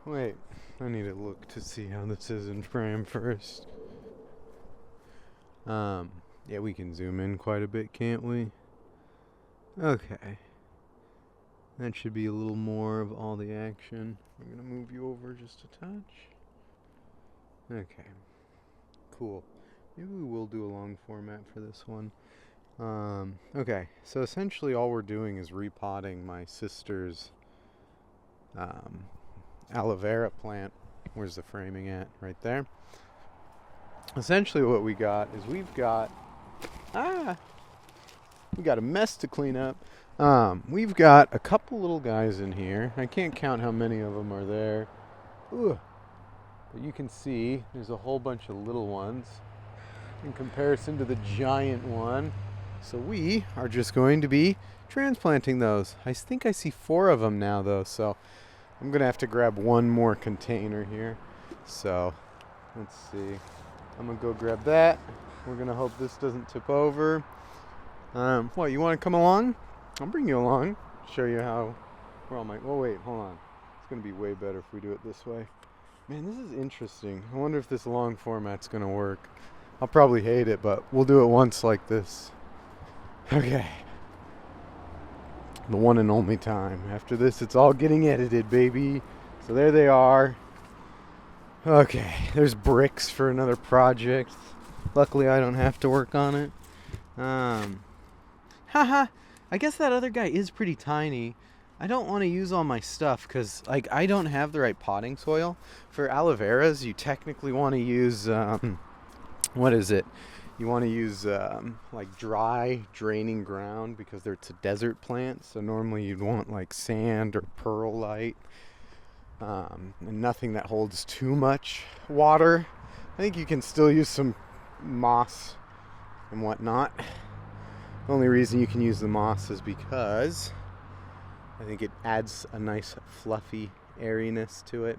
Wait, I need to look to see how this is in frame first. Yeah, we can zoom in quite a bit, can't we? Okay. That should be a little more of all the action. I'm gonna move you over just a touch. Okay. Cool. Maybe we will do a long format for this one. Okay, so essentially all we're doing is repotting my sister's aloe vera plant. Where's the framing at? Right there. Essentially what we got is we got a mess to clean up. We've got a couple little guys in here. I can't count how many of them are there. Ugh. But you can see there's a whole bunch of little ones in comparison to the giant one. So we are just going to be transplanting those. I think I see 4 of them now though, so I'm gonna have to grab one more container here. So let's see. I'm gonna go grab that. We're gonna hope this doesn't tip over. What, you wanna come along? I'll bring you along. Show you how where all my wait, hold on. It's gonna be way better if we do it this way. Man, this is interesting. I wonder if this long format's gonna work. I'll probably hate it, but we'll do it once like this. Okay. The one and only time. After this, it's all getting edited, baby. So there they are. Okay, there's bricks for another project. Luckily, I don't have to work on it. Haha. I guess that other guy is pretty tiny. I don't want to use all my stuff because, like, I don't have the right potting soil. For aloe veras, you technically want to use, what is it? You want to use, like, dry, draining ground because it's a desert plant. So normally you'd want, like, sand or perlite, and nothing that holds too much water. I think you can still use some moss and whatnot. The only reason you can use the moss is because I think it adds a nice fluffy airiness to it.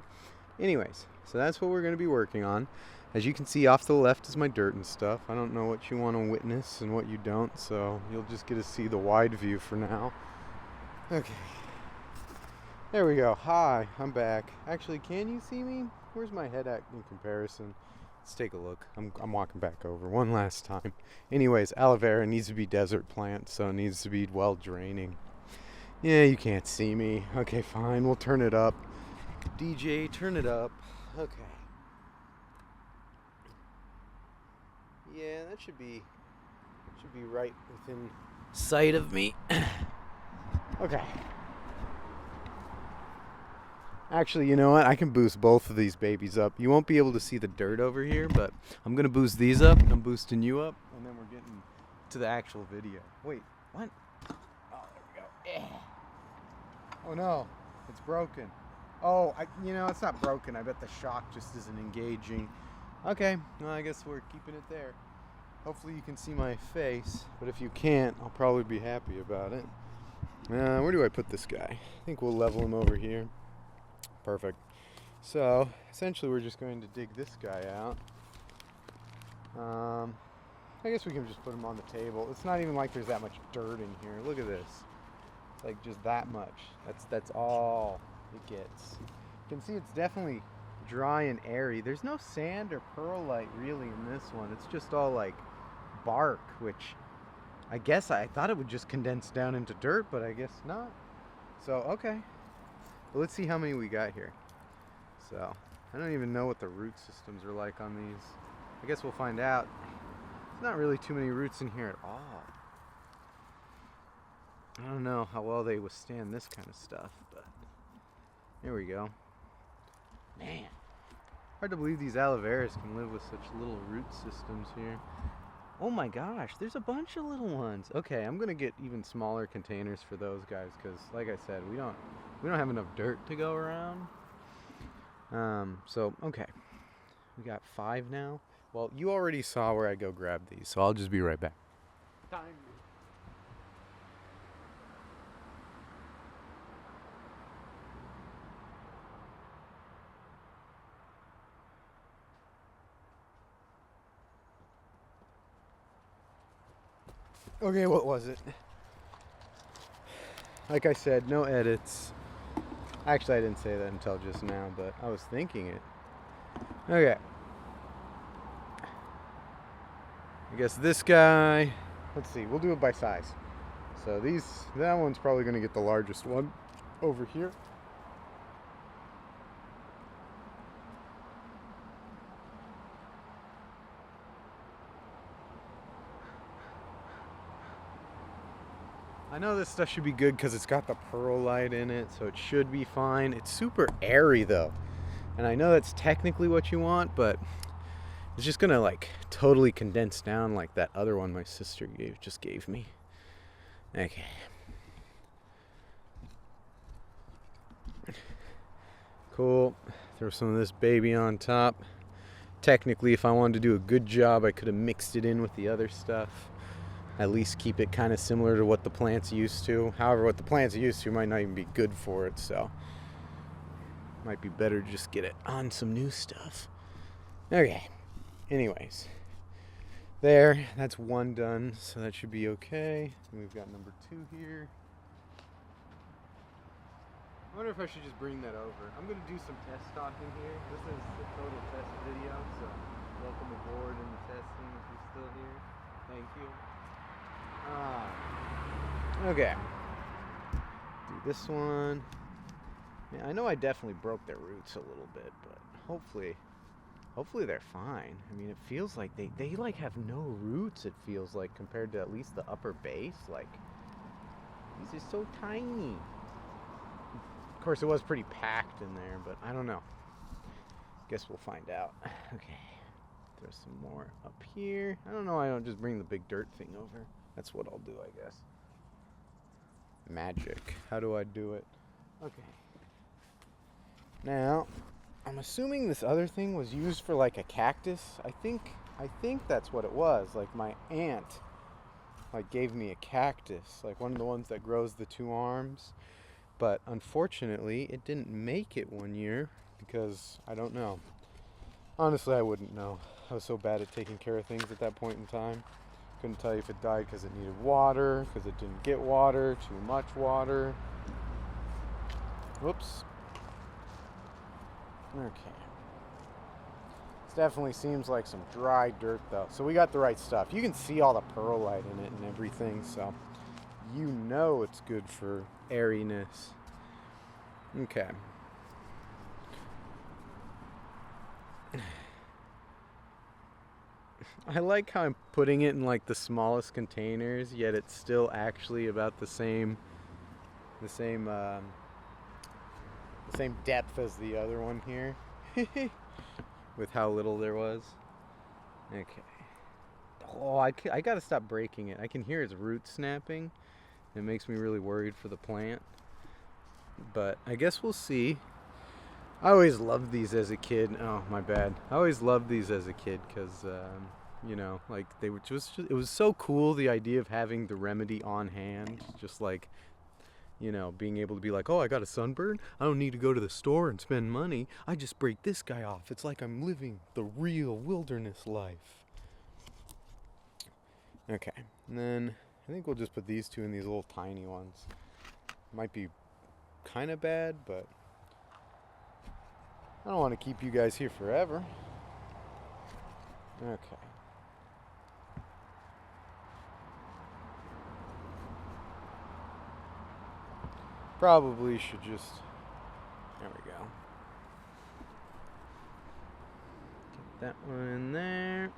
Anyways, so that's what we're going to be working on. As you can see, off to the left is my dirt and stuff. I don't know what you want to witness and what you don't, so you'll just get to see the wide view for now. Okay. There we go. Hi, I'm back. Actually, can you see me? Where's my head at in comparison? Let's take a look. I'm walking back over one last time. Anyways, aloe vera needs to be desert plant, so it needs to be well draining. Yeah, you can't see me. Okay, fine. We'll turn it up. DJ, turn it up. Okay. Yeah, that should be right within sight of me. Okay. Actually, you know what? I can boost both of these babies up. You won't be able to see the dirt over here, but I'm going to boost these up. I'm boosting you up, and then we're getting to the actual video. Wait, what? Oh, there we go. Oh no, it's broken. Oh, it's not broken. I bet the shock just isn't engaging. Okay, well, I guess we're keeping it there. Hopefully you can see my face, but if you can't, I'll probably be happy about it. Where do I put this guy? I think we'll level him over here. Perfect. So, essentially we're just going to dig this guy out. I guess we can just put him on the table. It's not even like there's that much dirt in here. Look at this. It's like just that much. That's all it gets. You can see it's definitely dry and airy. There's no sand or perlite really in this one. It's just all like bark, which I guess I thought it would just condense down into dirt, but I guess not. So, okay. Well, let's see how many we got here. So, I don't even know what the root systems are like on these. I guess we'll find out. There's not really too many roots in here at all. I don't know how well they withstand this kind of stuff, but there we go. Man, hard to believe these aloe veras can live with such little root systems here. Oh my gosh, there's a bunch of little ones. Okay, I'm gonna get even smaller containers for those guys because, like I said, we don't have enough dirt to go around. So okay, we got 5 now. Well, you already saw where I go grab these, so I'll just be right back. Time. Okay, what was it? Like I said, no edits. Actually, I didn't say that until just now, but I was thinking it. Okay. I guess this guy, let's see, we'll do it by size. So that one's probably going to get the largest one over here. I know this stuff should be good because it's got the perlite in it, so it should be fine. It's super airy though. And I know that's technically what you want, but it's just gonna like totally condense down like that other one my sister just gave me. Okay. Cool. Throw some of this baby on top. Technically, if I wanted to do a good job, I could have mixed it in with the other stuff. At least keep it kind of similar to what the plant's used to. However, what the plant's used to might not even be good for it, so might be better to just get it on some new stuff. Okay. Anyways, that's one done, so that should be okay. And we've got number 2 here. I wonder if I should just bring that over. I'm going to do some test talking here. This is the total test video, so welcome aboard in the testing if you're still here. Thank you. Okay. Do this one. Yeah, I know I definitely broke their roots a little bit, but hopefully they're fine. I mean, it feels like they like have no roots, it feels like, compared to at least the upper base. Like, these are so tiny. Of course, it was pretty packed in there, but I don't know. Guess we'll find out. Okay. Throw some more up here. I don't know why I don't just bring the big dirt thing over. That's what I'll do, I guess. Magic. How do I do it? Okay. Now, I'm assuming this other thing was used for like a cactus. I think that's what it was. Like my aunt like gave me a cactus, like one of the ones that grows the 2 arms. But unfortunately, it didn't make it one year because I don't know. Honestly, I wouldn't know. I was so bad at taking care of things at that point in time. Couldn't tell you if it died because it needed water, because it didn't get water, too much water. Whoops. Okay. This definitely seems like some dry dirt though. So we got the right stuff. You can see all the perlite in it and everything, so you know it's good for airiness. Okay. I like how I'm putting it in like the smallest containers, yet it's still actually about the same depth as the other one here. With how little there was. Okay. Oh, I gotta stop breaking it. I can hear its roots snapping. It makes me really worried for the plant. But I guess we'll see. I always loved these as a kid. Oh, my bad. I always loved these as a kid because, you know, like they were it was so cool, the idea of having the remedy on hand. Just like, you know, being able to be like, oh, I got a sunburn. I don't need to go to the store and spend money. I just break this guy off. It's like I'm living the real wilderness life. Okay, and then I think we'll just put these 2 in these little tiny ones. Might be kind of bad, but I don't want to keep you guys here forever. Okay. Probably should just... There we go. Get that one in there.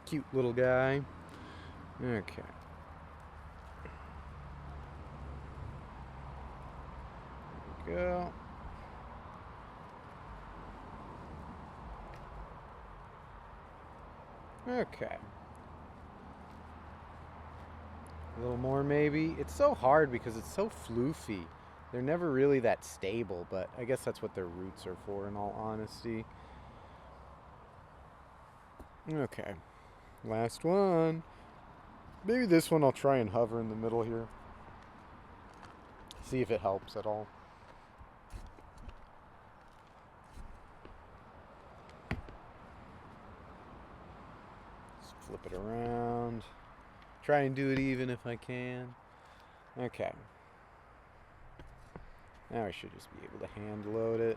Cute little guy. Okay. There we go. Okay. A little more maybe. It's so hard because it's so floofy. They're never really that stable, but I guess that's what their roots are for, in all honesty. Okay. Last one. Maybe this one I'll try and hover in the middle here. See if it helps at all. Just flip it around. Try and do it even if I can. Okay. Now I should just be able to hand load it.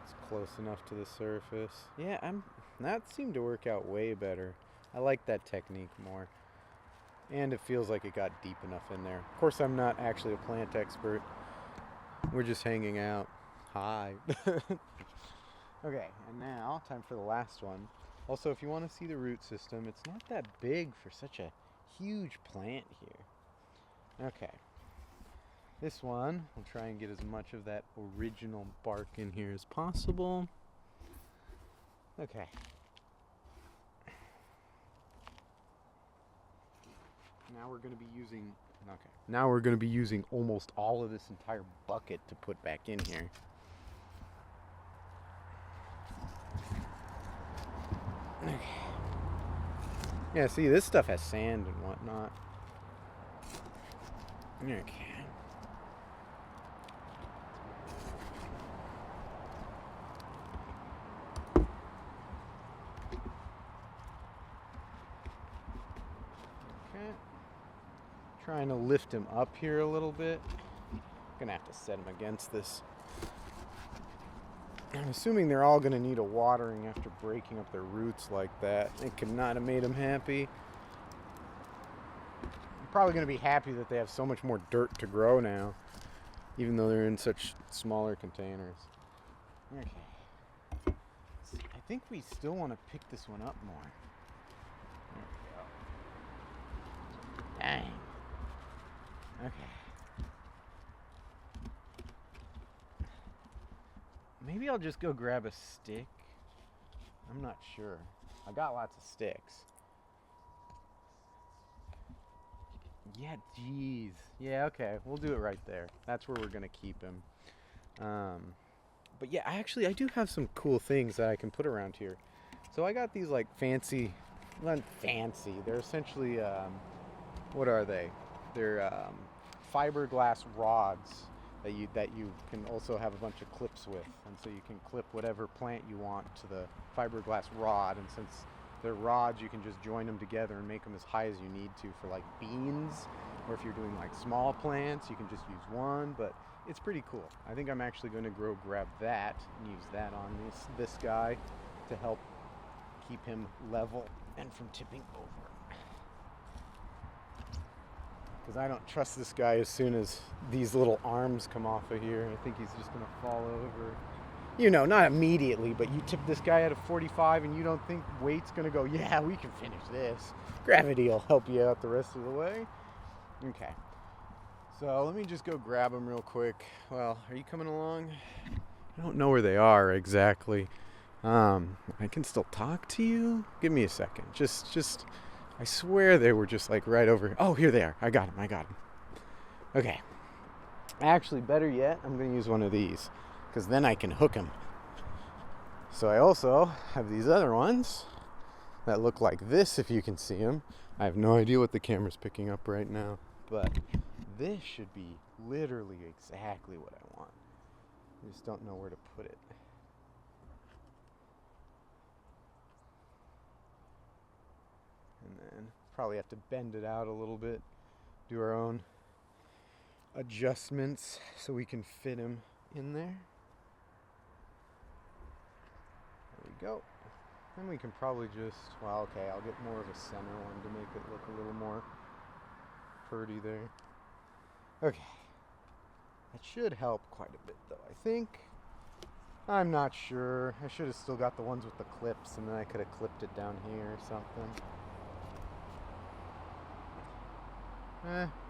It's close enough to the surface. Yeah, that seemed to work out way better. I like that technique more. And it feels like it got deep enough in there. Of course, I'm not actually a plant expert. We're just hanging out. Hi. Okay, and now time for the last one. Also, if you want to see the root system, it's not that big for such a huge plant here. Okay. This one, we'll try and get as much of that original bark in here as possible. Okay. Now we're going to be using almost all of this entire bucket to put back in here. Okay. Yeah, see, this stuff has sand and whatnot. Okay. Trying to lift him up here a little bit. Gonna have to set him against this. I'm assuming they're all gonna need a watering after breaking up their roots like that. It could not have made them happy. I'm probably gonna be happy that they have so much more dirt to grow now, even though they're in such smaller containers. Okay. I think we still want to pick this one up more. There we go. Dang. Okay. Maybe I'll just go grab a stick. I'm not sure. I got lots of sticks. Yeah, jeez. Yeah, okay. We'll do it right there. That's where we're going to keep him. But yeah, I do have some cool things that I can put around here. So I got these like fancy, not fancy. They're essentially, what are they? They're fiberglass rods that you can also have a bunch of clips with, and so you can clip whatever plant you want to the fiberglass rod. And since they're rods, you can just join them together and make them as high as you need to for like beans, or if you're doing like small plants, you can just use one. But it's pretty cool. I think I'm actually going to grab that and use that on this guy to help keep him level and from tipping over. Because I don't trust this guy as soon as these little arms come off of here. I think he's just going to fall over. You know, not immediately, but you tip this guy at a 45 and you don't think weight's going to go, yeah, we can finish this. Gravity will help you out the rest of the way. Okay. So let me just go grab them real quick. Well, are you coming along? I don't know where they are exactly. I can still talk to you. Give me a second. Just. I swear they were just like right over here. Oh, here they are. I got them. Okay. Actually, better yet, I'm going to use one of these, because then I can hook them. So I also have these other ones that look like this, if you can see them. I have no idea what the camera's picking up right now, but this should be literally exactly what I want. I just don't know where to put it. And then probably have to bend it out a little bit, do our own adjustments so we can fit him in there. There we go. Then we can probably just, well, okay, I'll get more of a center one to make it look a little more pretty there. Okay. That should help quite a bit though, I think. I'm not sure. I should have still got the ones with the clips, and then I could have clipped it down here or something.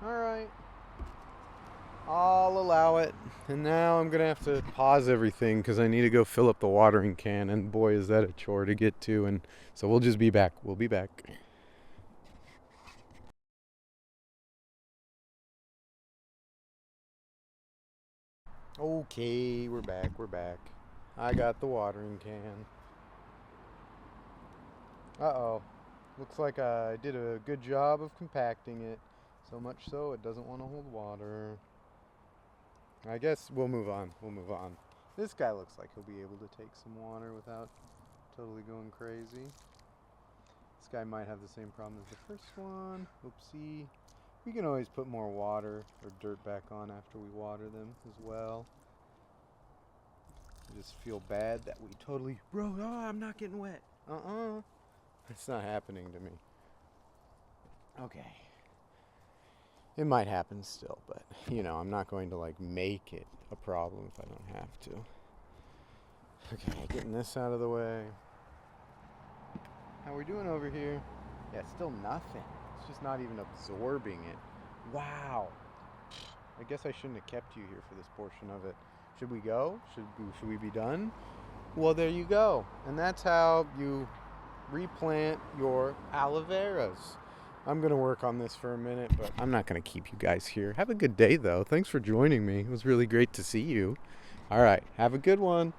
Alright. I'll allow it. And now I'm going to have to pause everything because I need to go fill up the watering can, and boy is that a chore to get to. And so we'll just be back. We'll be back. Okay, we're back. I got the watering can. Uh-oh. Looks like I did a good job of compacting it. So much so it doesn't want to hold water. I guess we'll move on. This guy looks like he'll be able to take some water without totally going crazy. This guy might have the same problem as the first one. Oopsie. We can always put more water or dirt back on after we water them as well. I just feel bad that we totally, bro, oh, I'm not getting wet. It's not happening to me. Okay. It might happen still, but, you know, I'm not going to, like, make it a problem if I don't have to. Okay, getting this out of the way. How we doing over here? Yeah, still nothing. It's just not even absorbing it. Wow. I guess I shouldn't have kept you here for this portion of it. Should we go? Should we be done? Well, there you go. And that's how you replant your aloe veras. I'm going to work on this for a minute, but I'm not going to keep you guys here. Have a good day, though. Thanks for joining me. It was really great to see you. All right. Have a good one.